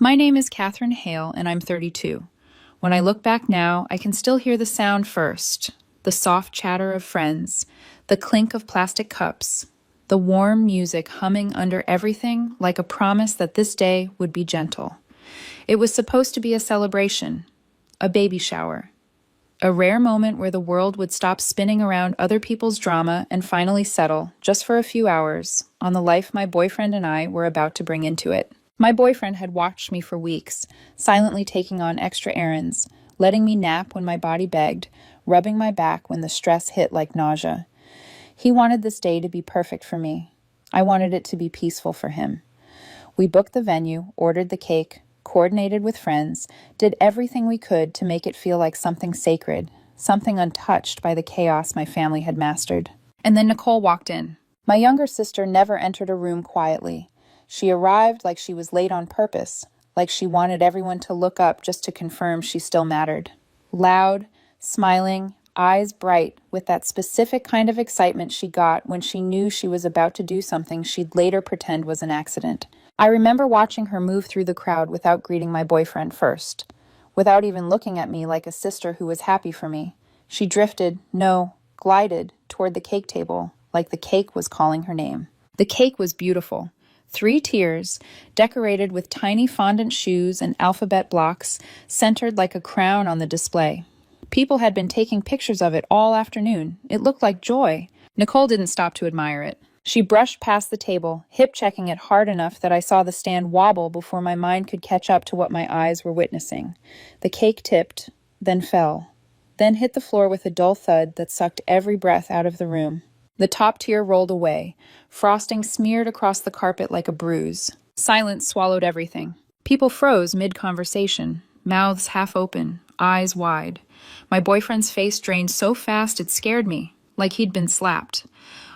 My name is Catherine Hale, and I'm 32. When I look back now, I can still hear the sound first, the soft chatter of friends, the clink of plastic cups, the warm music humming under everything like a promise that this day would be gentle. It was supposed to be a celebration, a baby shower, a rare moment where the world would stop spinning around other people's drama and finally settle, just for a few hours, on the life my boyfriend and I were about to bring into it. My boyfriend had watched me for weeks, silently taking on extra errands, letting me nap when my body begged, rubbing my back when the stress hit like nausea. He wanted this day to be perfect for me. I wanted it to be peaceful for him. We booked the venue, ordered the cake, coordinated with friends, did everything we could to make it feel like something sacred, something untouched by the chaos my family had mastered. And then Nicole walked in. My younger sister never entered a room quietly. She arrived like she was late on purpose, like she wanted everyone to look up just to confirm she still mattered. Loud, smiling, eyes bright, with that specific kind of excitement she got when she knew she was about to do something she'd later pretend was an accident. I remember watching her move through the crowd without greeting my boyfriend first, without even looking at me like a sister who was happy for me. She drifted, no, glided, toward the cake table, like the cake was calling her name. The cake was beautiful. 3 tiers, decorated with tiny fondant shoes and alphabet blocks, centered like a crown on the display. People had been taking pictures of it all afternoon. It looked like joy. Nicole didn't stop to admire it. She brushed past the table, hip-checking it hard enough that I saw the stand wobble before my mind could catch up to what my eyes were witnessing. The cake tipped, then fell, then hit the floor with a dull thud that sucked every breath out of the room. The top tier rolled away, frosting smeared across the carpet like a bruise. Silence swallowed everything. People froze mid-conversation, mouths half open, eyes wide. My boyfriend's face drained so fast it scared me, like he'd been slapped.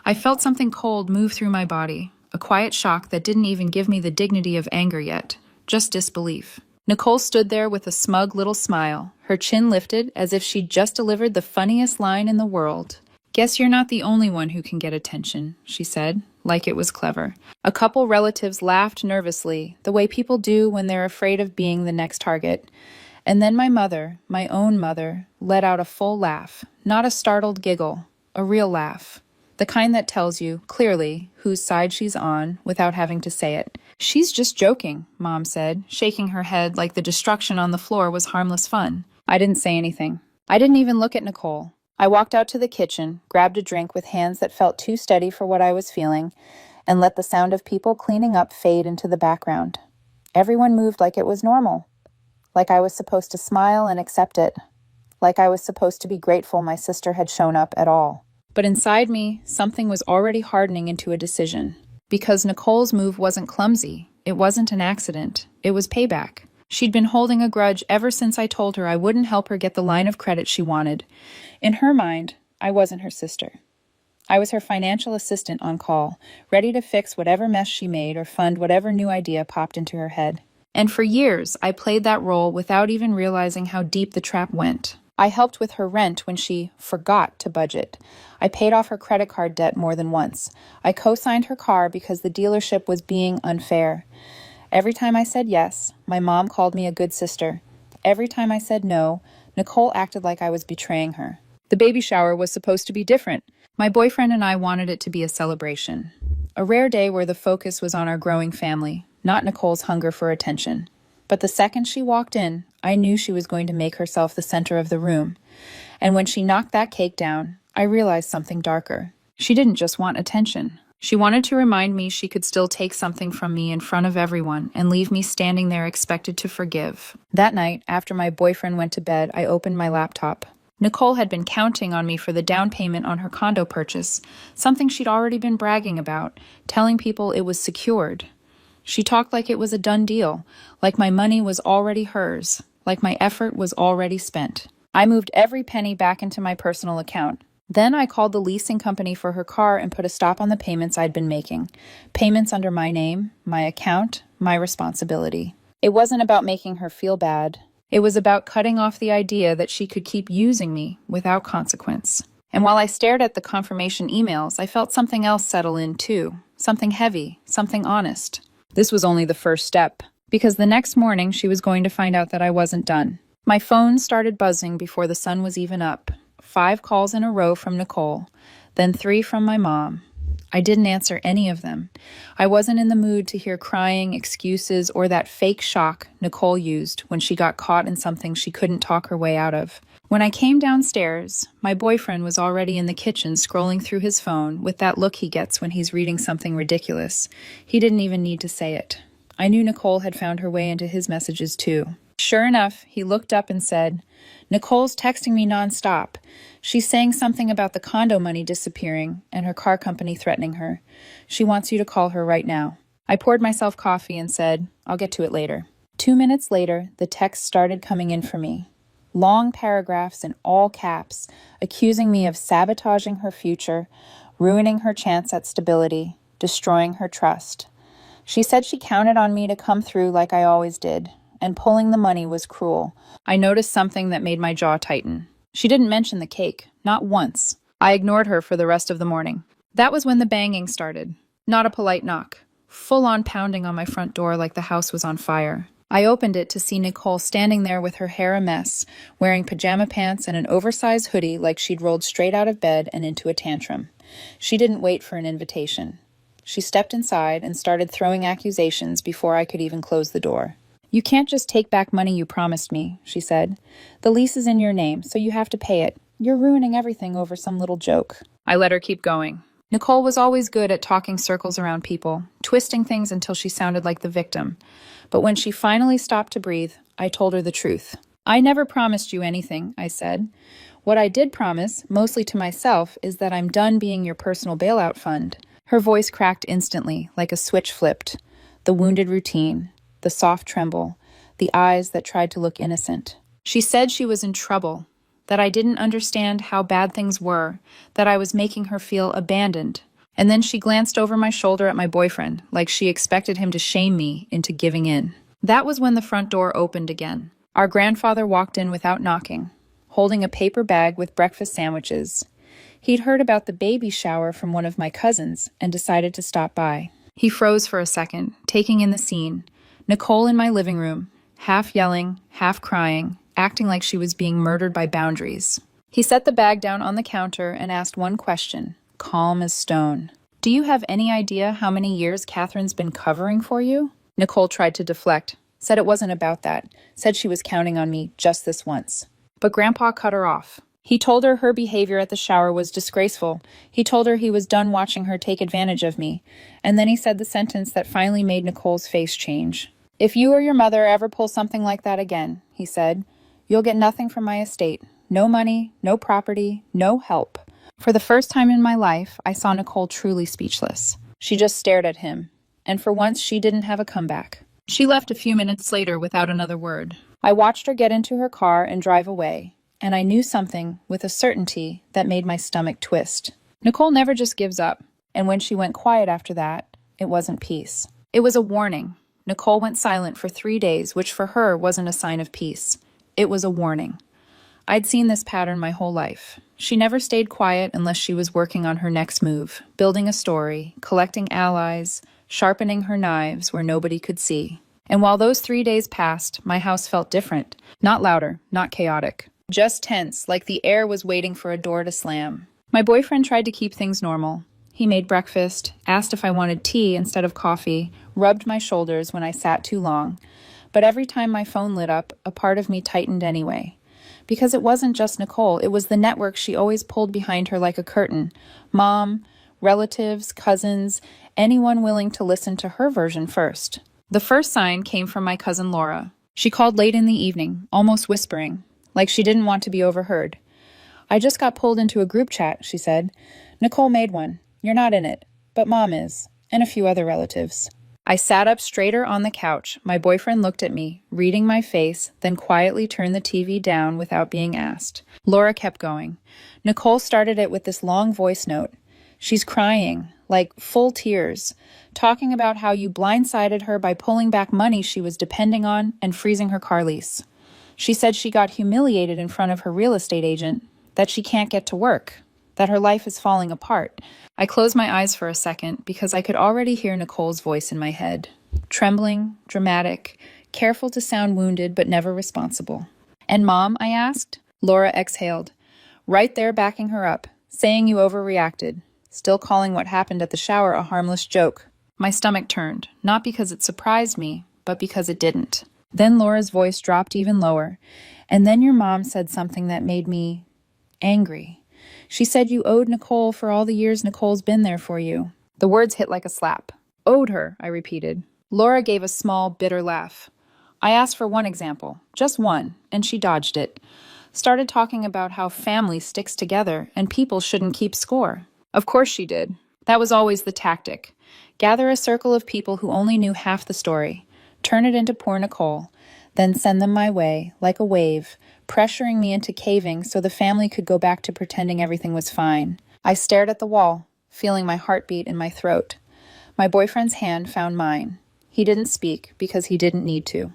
I felt something cold move through my body, a quiet shock that didn't even give me the dignity of anger yet, just disbelief. Nicole stood there with a smug little smile, her chin lifted as if she'd just delivered the funniest line in the world. "Guess you're not the only one who can get attention," she said, like it was clever. A couple relatives laughed nervously, the way people do when they're afraid of being the next target. And then my mother, my own mother, let out a full laugh, not a startled giggle, a real laugh. The kind that tells you, clearly, whose side she's on without having to say it. "She's just joking," Mom said, shaking her head like the destruction on the floor was harmless fun. I didn't say anything. I didn't even look at Nicole. I walked out to the kitchen, grabbed a drink with hands that felt too steady for what I was feeling, and let the sound of people cleaning up fade into the background. Everyone moved like it was normal, like I was supposed to smile and accept it, like I was supposed to be grateful my sister had shown up at all. But inside me, something was already hardening into a decision. Because Nicole's move wasn't clumsy, it wasn't an accident, it was payback. She'd been holding a grudge ever since I told her I wouldn't help her get the line of credit she wanted. In her mind, I wasn't her sister. I was her financial assistant on call, ready to fix whatever mess she made or fund whatever new idea popped into her head. And for years, I played that role without even realizing how deep the trap went. I helped with her rent when she forgot to budget. I paid off her credit card debt more than once. I co-signed her car because the dealership was being unfair. Every time I said yes, my mom called me a good sister. Every time I said no, Nicole acted like I was betraying her. The baby shower was supposed to be different. My boyfriend and I wanted it to be a celebration. A rare day where the focus was on our growing family, not Nicole's hunger for attention. But the second she walked in, I knew she was going to make herself the center of the room. And when she knocked that cake down, I realized something darker. She didn't just want attention. She wanted to remind me she could still take something from me in front of everyone and leave me standing there expected to forgive. That night, after my boyfriend went to bed, I opened my laptop. Nicole had been counting on me for the down payment on her condo purchase, something she'd already been bragging about, telling people it was secured. She talked like it was a done deal, like my money was already hers, like my effort was already spent. I moved every penny back into my personal account. Then I called the leasing company for her car and put a stop on the payments I'd been making. Payments under my name, my account, my responsibility. It wasn't about making her feel bad. It was about cutting off the idea that she could keep using me without consequence. And while I stared at the confirmation emails, I felt something else settle in too. Something heavy, something honest. This was only the first step. because the next morning she was going to find out that I wasn't done. My phone started buzzing before the sun was even up. 5 calls in a row from Nicole, then 3 from my mom. I didn't answer any of them. I wasn't in the mood to hear crying, excuses, or that fake shock Nicole used when she got caught in something she couldn't talk her way out of. When I came downstairs, my boyfriend was already in the kitchen scrolling through his phone with that look he gets when he's reading something ridiculous. He didn't even need to say it. I knew Nicole had found her way into his messages too. Sure enough, he looked up and said, "Nicole's texting me nonstop. She's saying something about the condo money disappearing and her car company threatening her. She wants you to call her right now." I poured myself coffee and said, "I'll get to it later." 2 minutes later, the texts started coming in for me. Long paragraphs in all caps, accusing me of sabotaging her future, ruining her chance at stability, destroying her trust. She said she counted on me to come through like I always did, and pulling the money was cruel. I noticed something that made my jaw tighten. She didn't mention the cake, not once. I ignored her for the rest of the morning. That was when the banging started. Not a polite knock. Full-on pounding on my front door like the house was on fire. I opened it to see Nicole standing there with her hair a mess, wearing pajama pants and an oversized hoodie like she'd rolled straight out of bed and into a tantrum. She didn't wait for an invitation. She stepped inside and started throwing accusations before I could even close the door. "You can't just take back money you promised me," she said. "The lease is in your name, so you have to pay it. You're ruining everything over some little joke." I let her keep going. Nicole was always good at talking circles around people, twisting things until she sounded like the victim. But when she finally stopped to breathe, I told her the truth. "I never promised you anything," I said. "What I did promise, mostly to myself, is that I'm done being your personal bailout fund." Her voice cracked instantly, like a switch flipped. The wounded routine, the soft tremble, the eyes that tried to look innocent. She said she was in trouble, that I didn't understand how bad things were, that I was making her feel abandoned. And then she glanced over my shoulder at my boyfriend, like she expected him to shame me into giving in. That was when the front door opened again. Our grandfather walked in without knocking, holding a paper bag with breakfast sandwiches. He'd heard about the baby shower from one of my cousins and decided to stop by. He froze for a second, taking in the scene. Nicole in my living room, half yelling, half crying, acting like she was being murdered by boundaries. He set the bag down on the counter and asked one question, calm as stone. "Do you have any idea how many years Catherine's been covering for you?" Nicole tried to deflect, said it wasn't about that, said she was counting on me just this once. But Grandpa cut her off. He told her her behavior at the shower was disgraceful. He told her he was done watching her take advantage of me. And then he said the sentence that finally made Nicole's face change. "If you or your mother ever pull something like that again," he said, "you'll get nothing from my estate. No money, no property, no help." For the first time in my life, I saw Nicole truly speechless. She just stared at him, and for once she didn't have a comeback. She left a few minutes later without another word. I watched her get into her car and drive away, and I knew something with a certainty that made my stomach twist. Nicole never just gives up, and when she went quiet after that, it wasn't peace. It was a warning. Nicole went silent for 3 days, which for her wasn't a sign of peace. It was a warning. I'd seen this pattern my whole life. She never stayed quiet unless she was working on her next move, building a story, collecting allies, sharpening her knives where nobody could see. And while those 3 days passed, my house felt different. Not louder, not chaotic. Just tense, like the air was waiting for a door to slam. My boyfriend tried to keep things normal. He made breakfast, asked if I wanted tea instead of coffee, rubbed my shoulders when I sat too long. But every time my phone lit up, a part of me tightened anyway. Because it wasn't just Nicole, it was the network she always pulled behind her like a curtain. Mom, relatives, cousins, anyone willing to listen to her version first. The first sign came from my cousin Laura. She called late in the evening, almost whispering, like she didn't want to be overheard. "I just got pulled into a group chat," she said. "Nicole made one. You're not in it, but Mom is, and a few other relatives." I sat up straighter on the couch. My boyfriend looked at me, reading my face, then quietly turned the TV down without being asked. Laura kept going. Nicole started it with this long voice note. She's crying, like full tears, talking about how you blindsided her by pulling back money she was depending on and freezing her car lease. She said she got humiliated in front of her real estate agent, that she can't get to work, that her life is falling apart. I closed my eyes for a second because I could already hear Nicole's voice in my head. trembling, dramatic, careful to sound wounded but never responsible. And Mom, I asked? Laura exhaled, right there backing her up, saying you overreacted, still calling what happened at the shower a harmless joke. My stomach turned, not because it surprised me, but because it didn't. Then Laura's voice dropped even lower, and then your mom said something that made me angry. She said you owed Nicole for all the years Nicole's been there for you. The words hit like a slap. Owed her, I repeated. Laura gave a small, bitter laugh. I asked for one example, just one, and she dodged it. Started talking about how family sticks together and people shouldn't keep score. Of course she did. That was always the tactic. Gather a circle of people who only knew half the story, turn it into poor Nicole, then send them my way, like a wave, pressuring me into caving so the family could go back to pretending everything was fine. I stared at the wall, feeling my heartbeat in my throat. My boyfriend's hand found mine. He didn't speak because he didn't need to.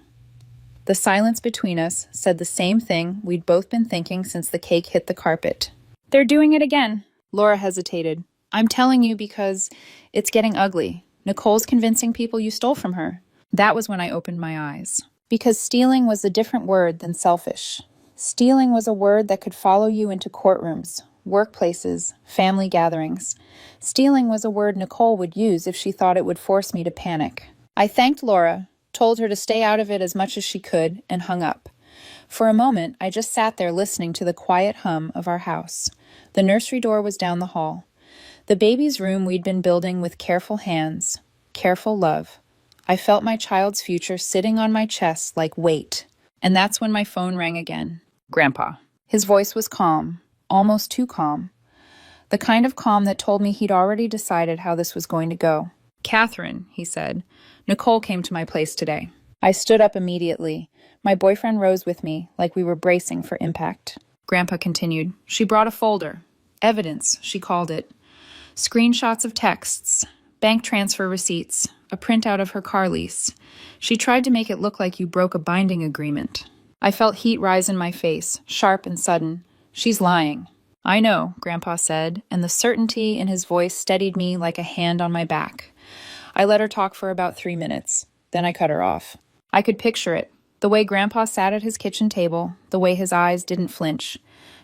The silence between us said the same thing we'd both been thinking since the cake hit the carpet. They're doing it again. Laura hesitated. I'm telling you because it's getting ugly. Nicole's convincing people you stole from her. That was when I opened my eyes. Because stealing was a different word than selfish. Stealing was a word that could follow you into courtrooms, workplaces, family gatherings. Stealing was a word Nicole would use if she thought it would force me to panic. I thanked Laura, told her to stay out of it as much as she could, and hung up. For a moment, I just sat there listening to the quiet hum of our house. The nursery door was down the hall. The baby's room we'd been building with careful hands, careful love. I felt my child's future sitting on my chest like weight. And that's when my phone rang again. Grandpa. His voice was calm, almost too calm. The kind of calm that told me he'd already decided how this was going to go. Catherine, he said, Nicole came to my place today. I stood up immediately. My boyfriend rose with me, like we were bracing for impact. Grandpa continued. She brought a folder. Evidence, she called it. Screenshots of texts, bank transfer receipts, a printout of her car lease. She tried to make it look like you broke a binding agreement. I felt heat rise in my face, sharp and sudden. She's lying. I know, Grandpa said, and the certainty in his voice steadied me like a hand on my back. I let her talk for about 3 minutes. Then I cut her off. I could picture it. The way Grandpa sat at his kitchen table, the way his eyes didn't flinch.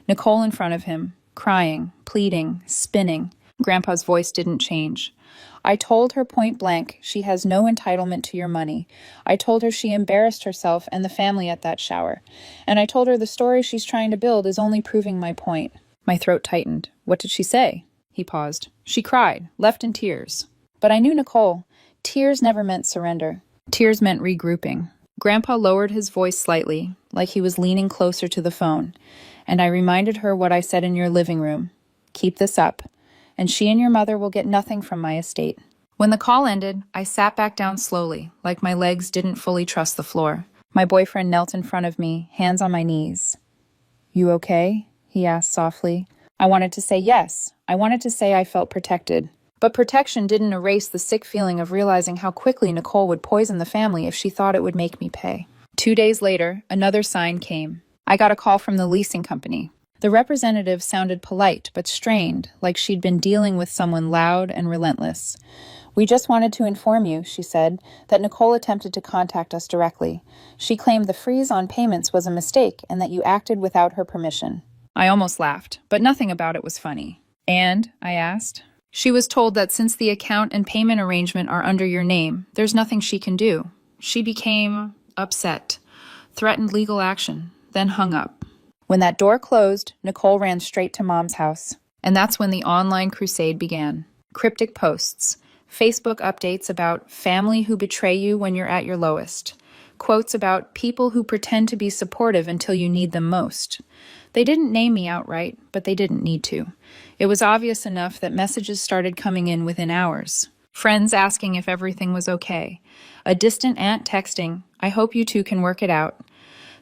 Nicole in front of him, crying, pleading, spinning. Grandpa's voice didn't change. I told her point blank she has no entitlement to your money. I told her she embarrassed herself and the family at that shower. And I told her the story she's trying to build is only proving my point. My throat tightened. What did she say? He paused. She cried, left in tears. But I knew Nicole. Tears never meant surrender. Tears meant regrouping. Grandpa lowered his voice slightly, like he was leaning closer to the phone, and I reminded her what I said in your living room. Keep this up, and she and your mother will get nothing from my estate. When the call ended, I sat back down slowly, like my legs didn't fully trust the floor. My boyfriend knelt in front of me, hands on my knees. You okay? He asked softly. I wanted to say yes. I wanted to say I felt protected. But protection didn't erase the sick feeling of realizing how quickly Nicole would poison the family if she thought it would make me pay. 2 days later, another sign came. I got a call from the leasing company. The representative sounded polite but strained, like she'd been dealing with someone loud and relentless. We just wanted to inform you, she said, that Nicole attempted to contact us directly. She claimed the freeze on payments was a mistake and that you acted without her permission. I almost laughed, but nothing about it was funny. And, I asked, she was told that since the account and payment arrangement are under your name, there's nothing she can do. She became upset, threatened legal action, then hung up. When that door closed, Nicole ran straight to Mom's house. And that's when the online crusade began. Cryptic posts, Facebook updates about family who betray you when you're at your lowest, quotes about people who pretend to be supportive until you need them most. They didn't name me outright, but they didn't need to. It was obvious enough that messages started coming in within hours. Friends asking if everything was okay. A distant aunt texting, I hope you two can work it out.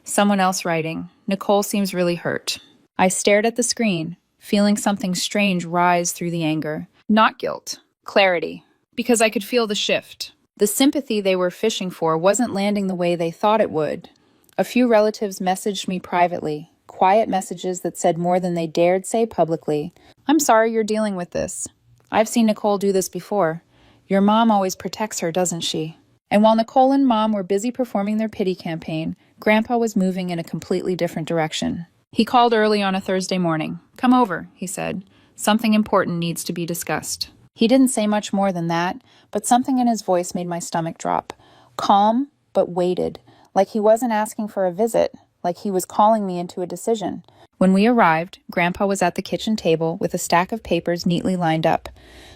Someone else writing, Nicole seems really hurt. I stared at the screen, feeling something strange rise through the anger. Not guilt, clarity, because I could feel the shift. The sympathy they were fishing for wasn't landing the way they thought it would. A few relatives messaged me privately, quiet messages that said more than they dared say publicly. I'm sorry you're dealing with this. I've seen Nicole do this before. Your mom always protects her, doesn't she? And while Nicole and Mom were busy performing their pity campaign, Grandpa was moving in a completely different direction. He called early on a Thursday morning. "Come over," he said. "Something important needs to be discussed." He didn't say much more than that, but something in his voice made my stomach drop. Calm, but weighted, like he wasn't asking for a visit, like he was calling me into a decision. When we arrived, Grandpa was at the kitchen table with a stack of papers neatly lined up.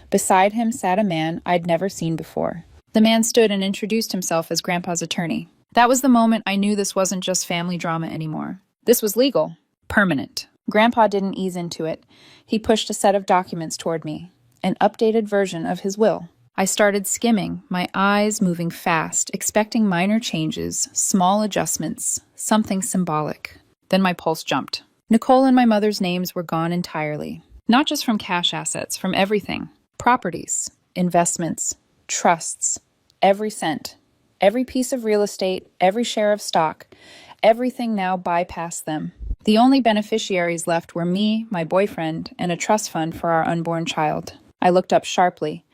Beside him sat a man I'd never seen before. The man stood and introduced himself as Grandpa's attorney. That was the moment I knew this wasn't just family drama anymore. This was legal. Permanent. Grandpa didn't ease into it. He pushed a set of documents toward me. An updated version of his will. I started skimming, my eyes moving fast, expecting minor changes, small adjustments, something symbolic. Then my pulse jumped. Nicole and my mother's names were gone entirely. Not just from cash assets, from everything. Properties, investments, trusts, every cent, every piece of real estate, every share of stock, everything now bypassed them. The only beneficiaries left were me, my boyfriend, and a trust fund for our unborn child. I looked up sharply.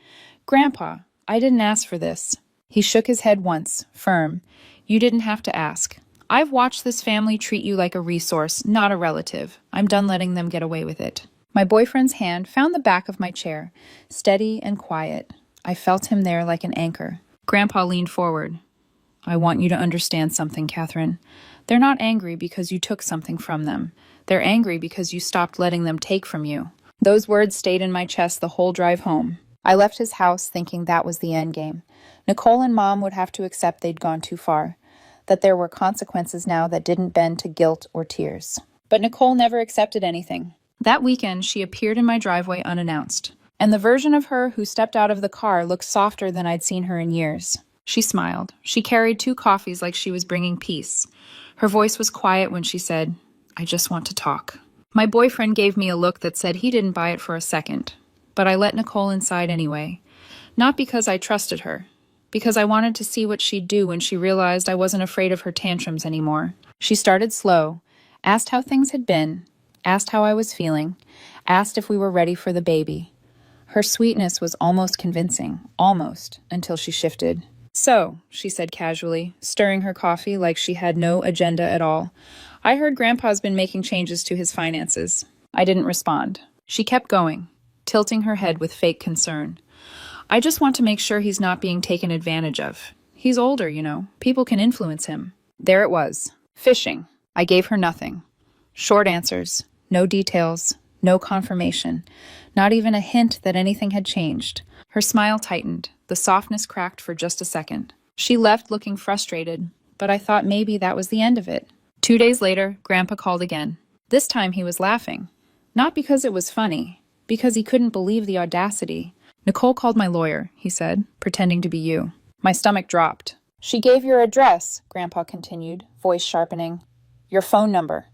"Grandpa, I didn't ask for this." He shook his head once, firm. "You didn't have to ask. I've watched this family treat you like a resource, not a relative. I'm done letting them get away with it." My boyfriend's hand found the back of my chair, steady and quiet. I felt him there like an anchor. Grandpa leaned forward. "I want you to understand something, Catherine. They're not angry because you took something from them. They're angry because you stopped letting them take from you." Those words stayed in my chest the whole drive home. I left his house thinking that was the end game. Nicole and Mom would have to accept they'd gone too far, that there were consequences now that didn't bend to guilt or tears. But Nicole never accepted anything. That weekend, she appeared in my driveway unannounced, and the version of her who stepped out of the car looked softer than I'd seen her in years. She smiled. She carried 2 coffees like she was bringing peace. Her voice was quiet when she said, "I just want to talk." My boyfriend gave me a look that said he didn't buy it for a second, but I let Nicole inside anyway. Not because I trusted her, because I wanted to see what she'd do when she realized I wasn't afraid of her tantrums anymore. She started slow, asked how things had been, asked how I was feeling, asked if we were ready for the baby. Her sweetness was almost convincing, almost, until she shifted. "So," she said casually, stirring her coffee like she had no agenda at all, "I heard Grandpa's been making changes to his finances." I didn't respond. She kept going, tilting her head with fake concern. "I just want to make sure he's not being taken advantage of. He's older, you know. People can influence him." There it was. Fishing. I gave her nothing. Short answers. No details. No confirmation. Not even a hint that anything had changed. Her smile tightened. The softness cracked for just a second. She left looking frustrated, but I thought maybe that was the end of it. 2 days later, Grandpa called again. This time he was laughing. Not because it was funny, because he couldn't believe the audacity. "Nicole called my lawyer," he said, pretending to be you. My stomach dropped. "She gave your address," Grandpa continued, voice sharpening. "Your phone number.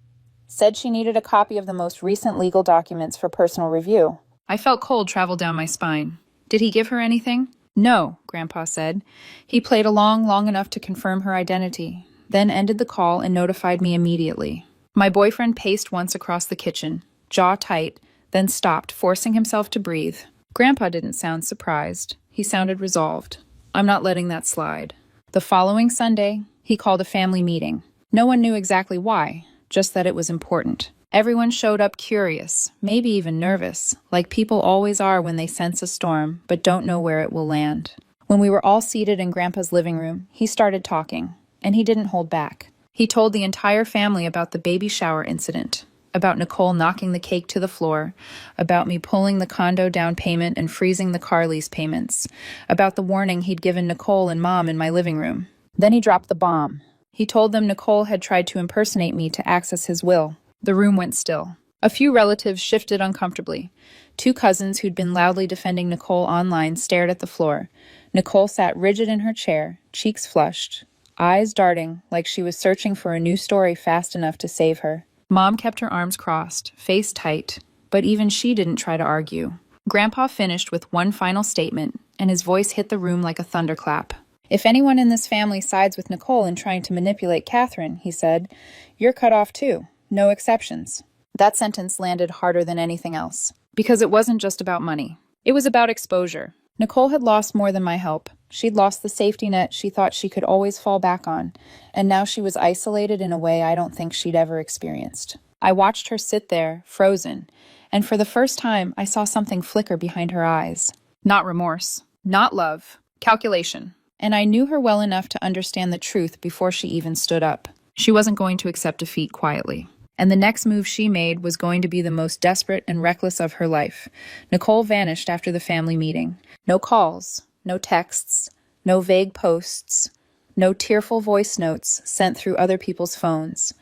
Said she needed a copy of the most recent legal documents for personal review." I felt cold travel down my spine. "Did he give her anything?" "No," Grandpa said. He played along long enough to confirm her identity, then ended the call and notified me immediately. My boyfriend paced once across the kitchen, jaw tight, then stopped, forcing himself to breathe. Grandpa didn't sound surprised. He sounded resolved. "I'm not letting that slide." The following Sunday, he called a family meeting. No one knew exactly why, just that it was important. Everyone showed up curious, maybe even nervous, like people always are when they sense a storm but don't know where it will land. When we were all seated in Grandpa's living room, he started talking, and he didn't hold back. He told the entire family about the baby shower incident, about Nicole knocking the cake to the floor, about me pulling the condo down payment and freezing the car lease payments, about the warning he'd given Nicole and Mom in my living room. Then he dropped the bomb. He told them Nicole had tried to impersonate me to access his will. The room went still. A few relatives shifted uncomfortably. 2 cousins who'd been loudly defending Nicole online stared at the floor. Nicole sat rigid in her chair, cheeks flushed, eyes darting like she was searching for a new story fast enough to save her. Mom kept her arms crossed, face tight, but even she didn't try to argue. Grandpa finished with one final statement, and his voice hit the room like a thunderclap. "If anyone in this family sides with Nicole in trying to manipulate Catherine," he said, "you're cut off too. No exceptions." That sentence landed harder than anything else, because it wasn't just about money. It was about exposure. Nicole had lost more than my help. She'd lost the safety net she thought she could always fall back on, and now she was isolated in a way I don't think she'd ever experienced. I watched her sit there, frozen, and for the first time I saw something flicker behind her eyes. Not remorse, not love, calculation. And I knew her well enough to understand the truth before she even stood up. She wasn't going to accept defeat quietly. And the next move she made was going to be the most desperate and reckless of her life. Nicole vanished after the family meeting. No calls, no texts, no vague posts, no tearful voice notes sent through other people's phones.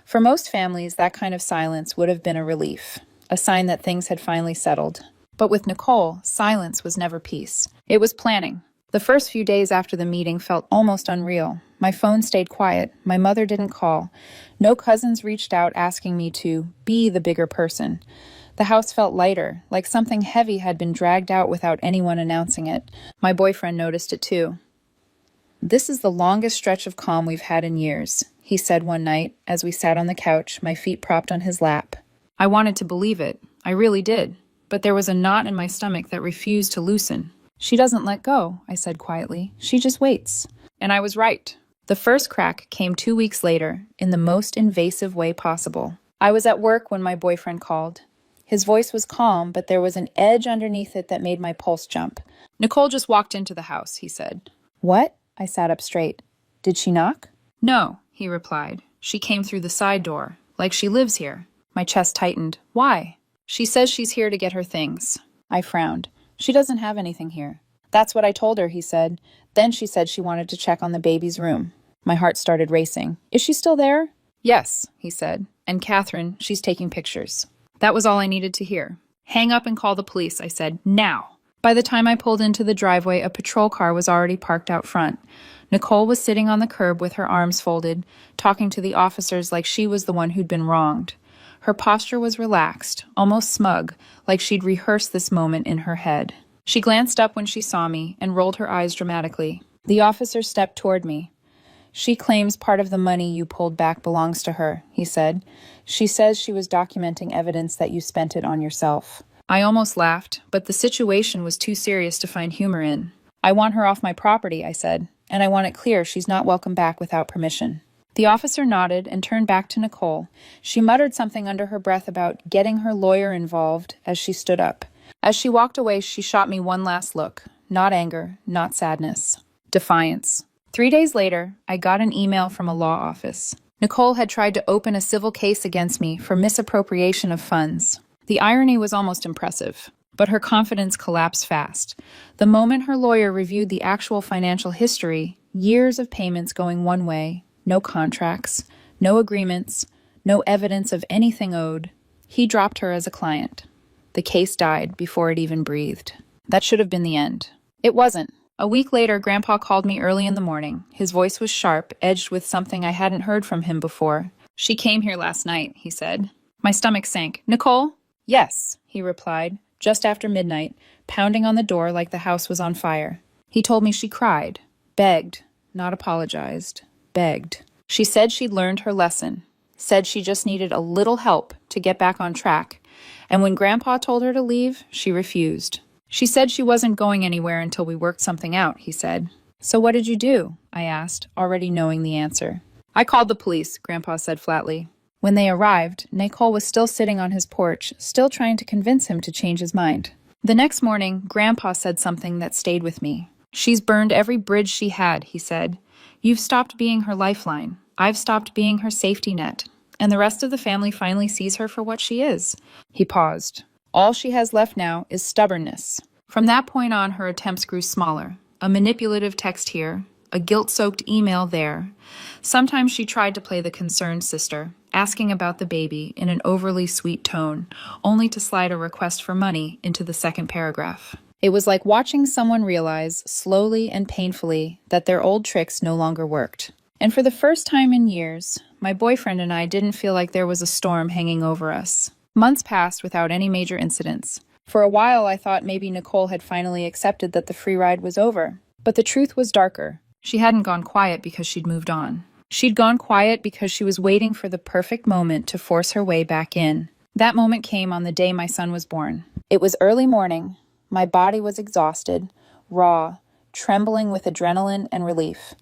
For most families, that kind of silence would have been a relief, a sign that things had finally settled. But with Nicole, silence was never peace. It was planning. The first few days after the meeting felt almost unreal. My phone stayed quiet. My mother didn't call. No cousins reached out asking me to be the bigger person. The house felt lighter, like something heavy had been dragged out without anyone announcing it. My boyfriend noticed it too. "This is the longest stretch of calm we've had in years," he said one night as we sat on the couch, my feet propped on his lap. I wanted to believe it. I really did. But there was a knot in my stomach that refused to loosen. "She doesn't let go," I said quietly. "She just waits." And I was right. The first crack came 2 weeks later, in the most invasive way possible. I was at work when my boyfriend called. His voice was calm, but there was an edge underneath it that made my pulse jump. "Nicole just walked into the house," he said. "What?" I sat up straight. "Did she knock?" "No," he replied. "She came through the side door, like she lives here." My chest tightened. "Why?" "She says she's here to get her things." I frowned. "She doesn't have anything here." "That's what I told her," he said. Then she said she wanted to check on the baby's room. My heart started racing. "Is she still there?" "Yes," he said. "And Catherine, she's taking pictures." That was all I needed to hear. "Hang up and call the police," I said. "Now!" By the time I pulled into the driveway, a patrol car was already parked out front. Nicole was sitting on the curb with her arms folded, talking to the officers like she was the one who'd been wronged. Her posture was relaxed, almost smug, like she'd rehearsed this moment in her head. She glanced up when she saw me and rolled her eyes dramatically. The officer stepped toward me. "She claims part of the money you pulled back belongs to her," he said. "She says she was documenting evidence that you spent it on yourself." I almost laughed, but the situation was too serious to find humor in. "I want her off my property," I said, "and I want it clear she's not welcome back without permission." The officer nodded and turned back to Nicole. She muttered something under her breath about getting her lawyer involved as she stood up. As she walked away, she shot me one last look. Not anger, not sadness. Defiance. 3 days later, I got an email from a law office. Nicole had tried to open a civil case against me for misappropriation of funds. The irony was almost impressive, but her confidence collapsed fast. The moment her lawyer reviewed the actual financial history, years of payments going one way, no contracts, no agreements, no evidence of anything owed, he dropped her as a client. The case died before it even breathed. That should have been the end. It wasn't. A week later, Grandpa called me early in the morning. His voice was sharp, edged with something I hadn't heard from him before. "She came here last night," he said. My stomach sank. "Nicole?" "Yes," he replied, just after midnight, pounding on the door like the house was on fire. He told me she cried, begged, not apologized, begged. She said she'd learned her lesson, said she just needed a little help to get back on track, and when Grandpa told her to leave, she refused. She said she wasn't going anywhere until we worked something out, he said. "So what did you do?" I asked, already knowing the answer. "I called the police," Grandpa said flatly. When they arrived, Nicole was still sitting on his porch, still trying to convince him to change his mind. The next morning, Grandpa said something that stayed with me. "She's burned every bridge she had," he said. "You've stopped being her lifeline. I've stopped being her safety net. And the rest of the family finally sees her for what she is." He paused. "All she has left now is stubbornness." From that point on, her attempts grew smaller. A manipulative text here, a guilt-soaked email there. Sometimes she tried to play the concerned sister, asking about the baby in an overly sweet tone, only to slide a request for money into the second paragraph. It was like watching someone realize, slowly and painfully, that their old tricks no longer worked. And for the first time in years, my boyfriend and I didn't feel like there was a storm hanging over us. Months passed without any major incidents. For a while, I thought maybe Nicole had finally accepted that the free ride was over. But the truth was darker. She hadn't gone quiet because she'd moved on. She'd gone quiet because she was waiting for the perfect moment to force her way back in. That moment came on the day my son was born. It was early morning. My body was exhausted. raw, trembling with adrenaline and relief.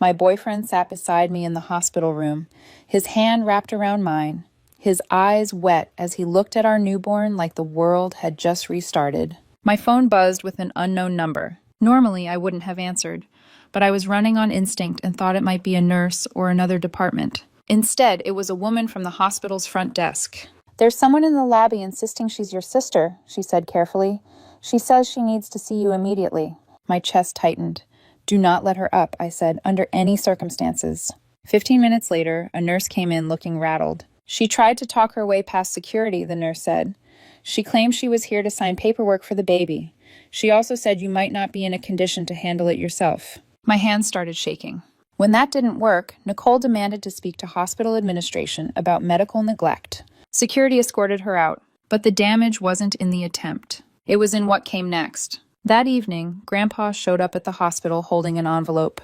My boyfriend sat beside me in the hospital room, his hand wrapped around mine, his eyes wet as he looked at our newborn like the world had just restarted. My phone buzzed with an unknown number. Normally, I wouldn't have answered, but I was running on instinct and thought it might be a nurse or another department. Instead, it was a woman from the hospital's front desk. "There's someone in the lobby insisting she's your sister," she said carefully. "She says she needs to see you immediately." My chest tightened. "Do not let her up," I said, "under any circumstances." 15 minutes later, a nurse came in looking rattled. "She tried to talk her way past security," the nurse said. "She claimed she was here to sign paperwork for the baby. She also said you might not be in a condition to handle it yourself." My hands started shaking. When that didn't work, Nicole demanded to speak to hospital administration about medical neglect. Security escorted her out, but the damage wasn't in the attempt. It was in what came next. That evening, Grandpa showed up at the hospital holding an envelope.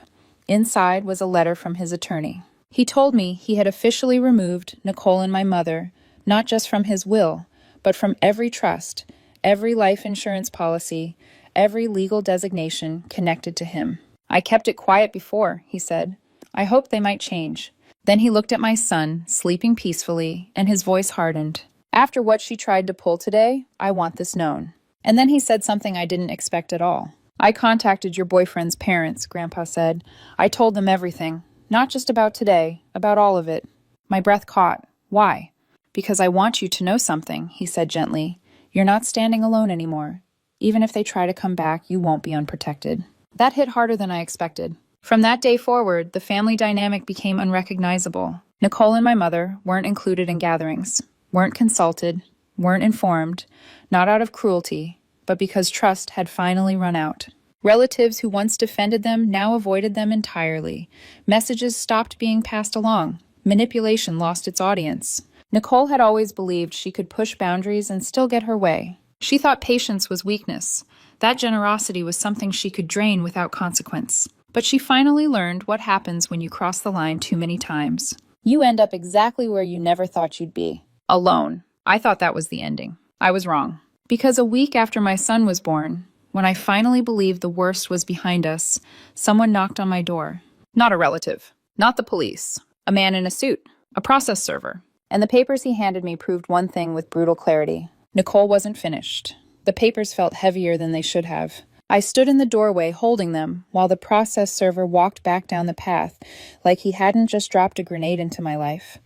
Inside was a letter from his attorney. He told me he had officially removed Nicole and my mother, not just from his will, but from every trust, every life insurance policy, every legal designation connected to him. "I kept it quiet before," he said. "I hoped they might change." Then he looked at my son, sleeping peacefully, and his voice hardened. "After what she tried to pull today, I want this known." And then he said something I didn't expect at all. "I contacted your boyfriend's parents," Grandpa said. "I told them everything. Not just about today, about all of it." My breath caught. "Why?" "Because I want you to know something," he said gently. "You're not standing alone anymore. Even if they try to come back, you won't be unprotected." That hit harder than I expected. From that day forward, the family dynamic became unrecognizable. Nicole and my mother weren't included in gatherings, weren't consulted, weren't informed, not out of cruelty, but because trust had finally run out. Relatives who once defended them now avoided them entirely. Messages stopped being passed along. Manipulation lost its audience. Nicole had always believed she could push boundaries and still get her way. She thought patience was weakness. That generosity was something she could drain without consequence. But she finally learned what happens when you cross the line too many times. You end up exactly where you never thought you'd be. Alone. I thought that was the ending. I was wrong. Because a week after my son was born, when I finally believed the worst was behind us, someone knocked on my door. Not a relative. Not the police. A man in a suit. A process server. And the papers he handed me proved one thing with brutal clarity. Nicole wasn't finished. The papers felt heavier than they should have. I stood in the doorway holding them while the process server walked back down the path like he hadn't just dropped a grenade into my life.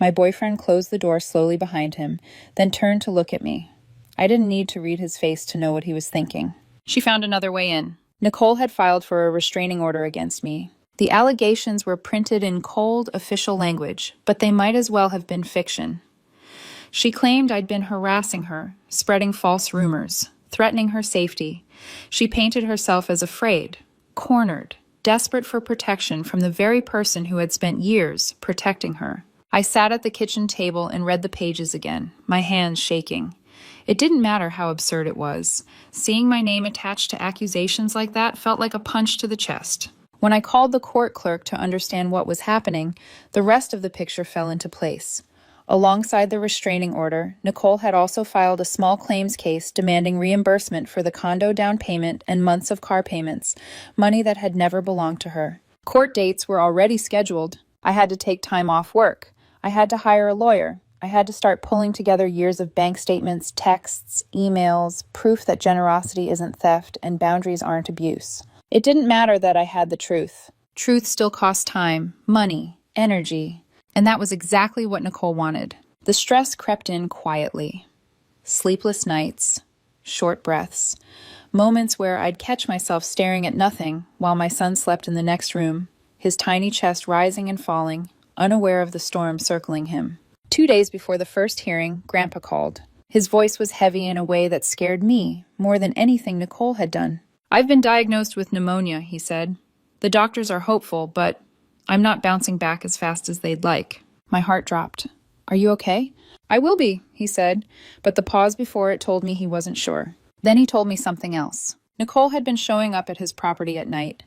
My boyfriend closed the door slowly behind him, then turned to look at me. I didn't need to read his face to know what he was thinking. She found another way in. Nicole had filed for a restraining order against me. The allegations were printed in cold, official language, but they might as well have been fiction. She claimed I'd been harassing her, spreading false rumors, threatening her safety. She painted herself as afraid, cornered, desperate for protection from the very person who had spent years protecting her. I sat at the kitchen table and read the pages again, my hands shaking. It didn't matter how absurd it was. Seeing my name attached to accusations like that felt like a punch to the chest. When I called the court clerk to understand what was happening, the rest of the picture fell into place. Alongside the restraining order, Nicole had also filed a small claims case demanding reimbursement for the condo down payment and months of car payments, money that had never belonged to her. Court dates were already scheduled. I had to take time off work. I had to hire a lawyer. I had to start pulling together years of bank statements, texts, emails, proof that generosity isn't theft and boundaries aren't abuse. It didn't matter that I had the truth. Truth still cost time, money, energy. And that was exactly what Nicole wanted. The stress crept in quietly. Sleepless nights, short breaths, moments where I'd catch myself staring at nothing while my son slept in the next room, his tiny chest rising and falling, unaware of the storm circling him. 2 days before the first hearing, Grandpa called. His voice was heavy in a way that scared me more than anything Nicole had done. "I've been diagnosed with pneumonia," he said. "The doctors are hopeful, but I'm not bouncing back as fast as they'd like." My heart dropped. "Are you okay?" "I will be," he said, but the pause before it told me he wasn't sure. Then he told me something else. Nicole had been showing up at his property at night,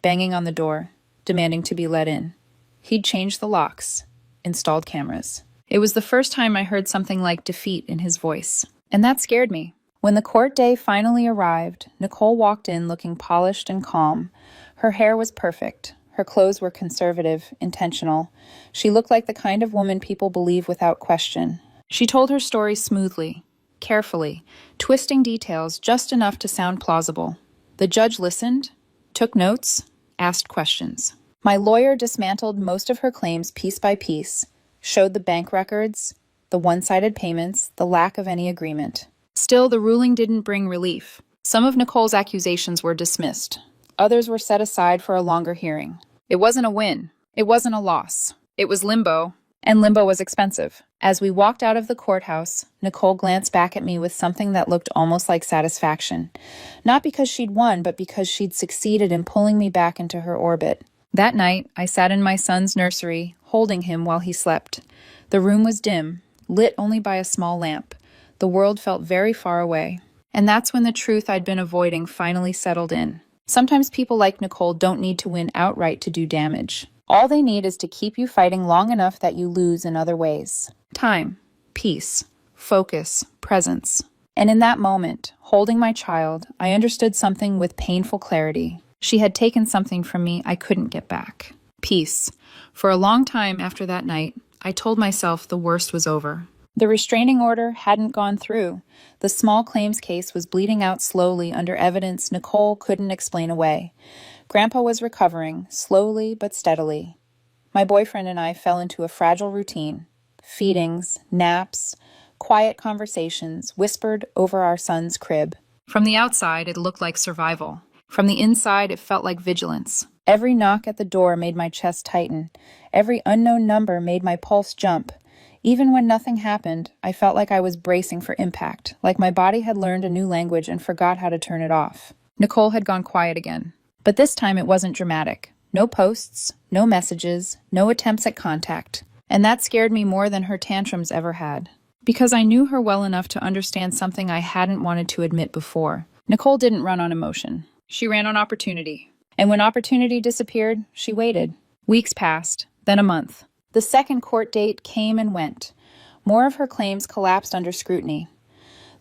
banging on the door, demanding to be let in. He'd changed the locks, installed cameras. It was the first time I heard something like defeat in his voice. And that scared me. When the court day finally arrived, Nicole walked in looking polished and calm. Her hair was perfect. Her clothes were conservative, intentional. She looked like the kind of woman people believe without question. She told her story smoothly, carefully, twisting details just enough to sound plausible. The judge listened, took notes, asked questions. My lawyer dismantled most of her claims piece by piece, showed the bank records, the one-sided payments, the lack of any agreement. Still, the ruling didn't bring relief. Some of Nicole's accusations were dismissed. Others were set aside for a longer hearing. It wasn't a win. It wasn't a loss. It was limbo, and limbo was expensive. As we walked out of the courthouse, Nicole glanced back at me with something that looked almost like satisfaction. Not because she'd won, but because she'd succeeded in pulling me back into her orbit. That night, I sat in my son's nursery, holding him while he slept. The room was dim, lit only by a small lamp. The world felt very far away. And that's when the truth I'd been avoiding finally settled in. Sometimes people like Nicole don't need to win outright to do damage. All they need is to keep you fighting long enough that you lose in other ways. Time, peace, focus, presence. And in that moment, holding my child, I understood something with painful clarity. She had taken something from me I couldn't get back. Peace. For a long time after that night, I told myself the worst was over. The restraining order hadn't gone through. The small claims case was bleeding out slowly under evidence Nicole couldn't explain away. Grandpa was recovering, slowly but steadily. My boyfriend and I fell into a fragile routine. Feedings, naps, quiet conversations whispered over our son's crib. From the outside, it looked like survival. From the inside, it felt like vigilance. Every knock at the door made my chest tighten. Every unknown number made my pulse jump. Even when nothing happened, I felt like I was bracing for impact, like my body had learned a new language and forgot how to turn it off. Nicole had gone quiet again. But this time it wasn't dramatic. No posts, no messages, no attempts at contact. And that scared me more than her tantrums ever had. Because I knew her well enough to understand something I hadn't wanted to admit before. Nicole didn't run on emotion. She ran on opportunity. And when opportunity disappeared, she waited. Weeks passed, then a month. The second court date came and went. More of her claims collapsed under scrutiny.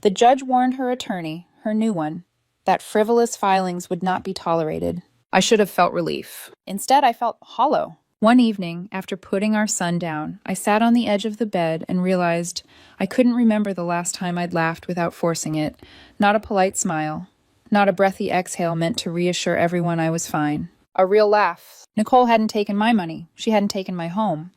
The judge warned her attorney, her new one, that frivolous filings would not be tolerated. I should have felt relief. Instead, I felt hollow. One evening, after putting our son down, I sat on the edge of the bed and realized I couldn't remember the last time I'd laughed without forcing it. Not a polite smile. Not a breathy exhale meant to reassure everyone I was fine. A real laugh. Nicole hadn't taken my money. She hadn't taken my home.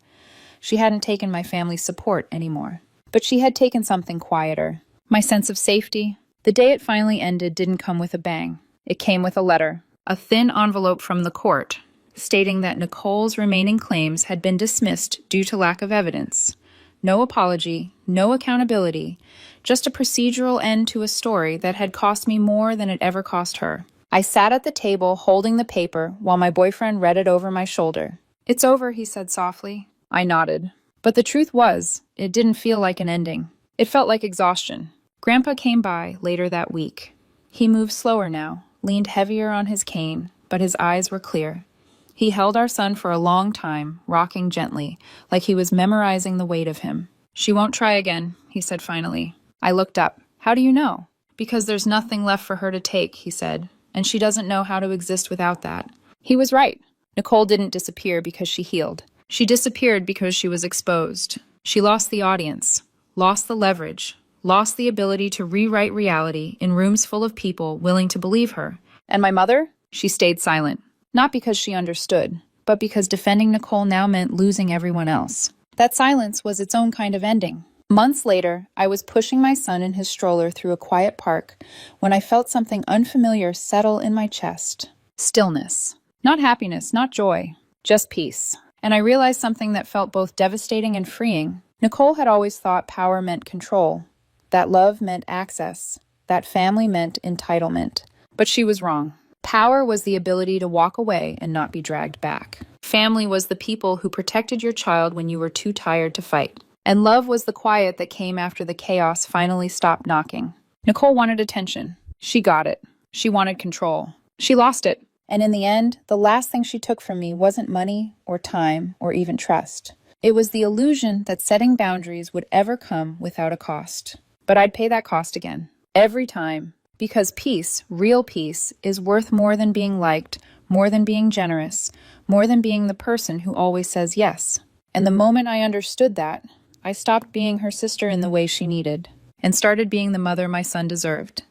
She hadn't taken my family's support anymore. But she had taken something quieter. My sense of safety. The day it finally ended didn't come with a bang. It came with a letter. A thin envelope from the court, stating that Nicole's remaining claims had been dismissed due to lack of evidence. No apology, no accountability, just a procedural end to a story that had cost me more than it ever cost her. I sat at the table holding the paper while my boyfriend read it over my shoulder. "It's over," he said softly. I nodded. But the truth was, it didn't feel like an ending. It felt like exhaustion. Grandpa came by later that week. He moved slower now, leaned heavier on his cane, but his eyes were clear. He held our son for a long time, rocking gently, like he was memorizing the weight of him. "She won't try again," he said finally. I looked up. "How do you know?" "Because there's nothing left for her to take," he said, "and she doesn't know how to exist without that." He was right. Nicole didn't disappear because she healed. She disappeared because she was exposed. She lost the audience, lost the leverage, lost the ability to rewrite reality in rooms full of people willing to believe her. And my mother? She stayed silent. Not because she understood, but because defending Nicole now meant losing everyone else. That silence was its own kind of ending. Months later, I was pushing my son in his stroller through a quiet park when I felt something unfamiliar settle in my chest. Stillness. Not happiness, not joy, just peace. And I realized something that felt both devastating and freeing. Nicole had always thought power meant control, that love meant access, that family meant entitlement. But she was wrong. Power was the ability to walk away and not be dragged back. Family was the people who protected your child when you were too tired to fight. And love was the quiet that came after the chaos finally stopped knocking. Nicole wanted attention. She got it. She wanted control. She lost it. And in the end, the last thing she took from me wasn't money or time or even trust. It was the illusion that setting boundaries would ever come without a cost. But I'd pay that cost again. Every time. Because peace, real peace, is worth more than being liked, more than being generous, more than being the person who always says yes. And the moment I understood that, I stopped being her sister in the way she needed, and started being the mother my son deserved.